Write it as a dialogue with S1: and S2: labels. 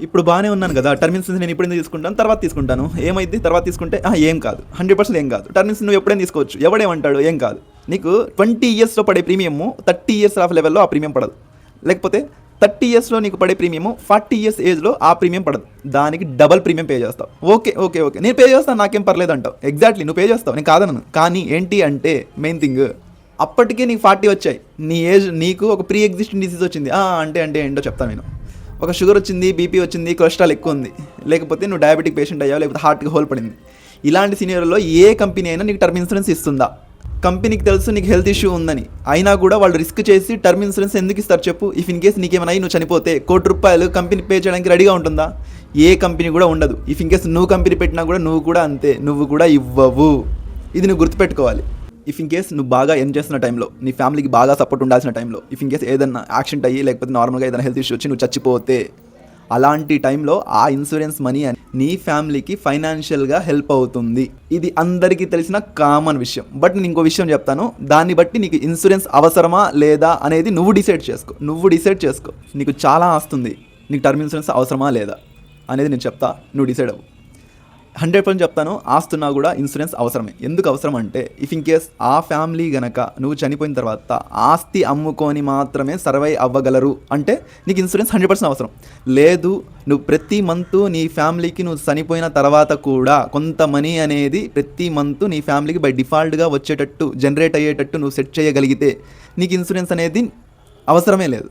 S1: ఇప్పుడు బాగానే ఉన్నాను కదా, టర్మ్ ఇన్సూరెన్స్ నేను ఇప్పుడు తీసుకుంటాను, తర్వాత తీసుకుంటాను, ఏమైంది తర్వాత తీసుకుంటే ఏం కాదు, 100% ఏం కాదు. టర్మ్ ఇన్సూరెన్స్ నువ్వు ఎప్పుడైనా తీసుకోవచ్చు, ఎవడేమంటాడు, ఏం కాదు. నీకు 20 ఇయర్స్లో పడే ప్రీమియము 30 ఇయర్స్ ఆఫ్ లెవెల్లో ఆ ప్రీమియం పడదు. లేకపోతే 30 ఇయర్స్లో నీకు పడే ప్రీమియము 40 ఇయర్స్ ఏజ్లో ఆ ప్రీమియం పడదు. దానికి డబల్ ప్రీమియం పే చేస్తావు. ఓకే ఓకే ఓకే నేను పే చేస్తాను, నాకేం పర్లేదు అంటావు. ఎగ్జాక్ట్లీ నువ్వు పే చేస్తావు, నేను కాదనను. కానీ ఏంటి అంటే మెయిన్ థింగ్, అప్పటికే నీకు 40 వచ్చాయి, నీ ఏజ్, నీకు ఒక ప్రీ ఎగ్జిస్టింగ్ డిసీజ్ వచ్చింది. అంటే ఏంటో చెప్తాను నేను. ఒక షుగర్ వచ్చింది, బీపీ వచ్చింది, కొలెస్ట్రాల్ ఎక్కువ ఉంది, లేకపోతే నువ్వు డయాబెటిక్ పేషెంట్ అయ్యావు, లేకపోతే హార్ట్కి హోల్ పడింది. ఇలాంటి సినియర్లో ఏ కంపెనీ అయినా నీకు టర్మ్ ఇన్సూరెన్స్ ఇస్తుందా? కంపెనీకి తెలుసు నీకు హెల్త్ ఇష్యూ ఉందని, అయినా కూడా వాళ్ళు రిస్క్ చేసి టర్మ్ ఇన్సూరెన్స్ ఎందుకు ఇస్తారు చెప్పు? ఇఫ్ ఇన్ కేస్ నీకేమైనా నువ్వు చనిపోతే ₹1,00,00,000 కంపెనీ పే చేయడానికి రెడీగా ఉంటుందా? ఏ కంపెనీ కూడా ఉండదు. ఇఫ్ ఇన్ కేస్ నువ్వు కంపెనీ పెట్టినా కూడా నువ్వు కూడా అంతే, నువ్వు కూడా ఇవ్వవు. ఇది నువ్వు గుర్తుపెట్టుకోవాలి. ఇఫ్ ఇన్ కేస్ నువ్వు బాగా ఎర్న్ చేస్తున్న టైంలో, నీ ఫ్యామిలీకి బాగా సపోర్ట్ ఉండాల్సిన టైంలో, ఇఫ్ ఇన్ కేస్ ఏదైనా యాక్సిడెంట్ అయ్యి లేకపోతే నార్మల్గా ఏదైనా హెల్త్ ఇష్యూ వచ్చి నువ్వు చచ్చిపోతే, అలాంటి టైంలో ఆ ఇన్సూరెన్స్ మనీ అని నీ ఫ్యామిలీకి ఫైనాన్షియల్గా హెల్ప్ అవుతుంది. ఇది అందరికీ తెలిసిన కామన్ విషయం. బట్ నేను ఇంకో విషయం చెప్తాను, దాన్ని బట్టి నీకు ఇన్సూరెన్స్ అవసరమా లేదా అనేది నువ్వు డిసైడ్ చేసుకో. నీకు చాలా ఆస్తుంది, నీకు టర్మ్ ఇన్సూరెన్స్ అవసరమా లేదా అనేది నేను చెప్తా, నువ్వు డిసైడ్ అవ్వు. 100% చెప్తాను, ఆస్తున్నా కూడా ఇన్సూరెన్స్ అవసరమే. ఎందుకు అవసరం అంటే, ఇఫ్ ఇన్ కేస్ ఆ ఫ్యామిలీ గనక నువ్వు చనిపోయిన తర్వాత ఆస్తి అమ్ముకొని మాత్రమే సర్వైవ్ అవ్వగలరు అంటే నీకు ఇన్సూరెన్స్ 100% అవసరం. లేదు, నువ్వు ప్రతి మంత్ నీ ఫ్యామిలీకి నువ్వు చనిపోయిన తర్వాత కూడా కొంత మనీ అనేది ప్రతి మంత్ నీ ఫ్యామిలీకి బై డిఫాల్ట్గా వచ్చేటట్టు, జనరేట్ అయ్యేటట్టు నువ్వు సెట్ చేయగలిగితే నీకు ఇన్సూరెన్స్ అనేది అవసరమే లేదు.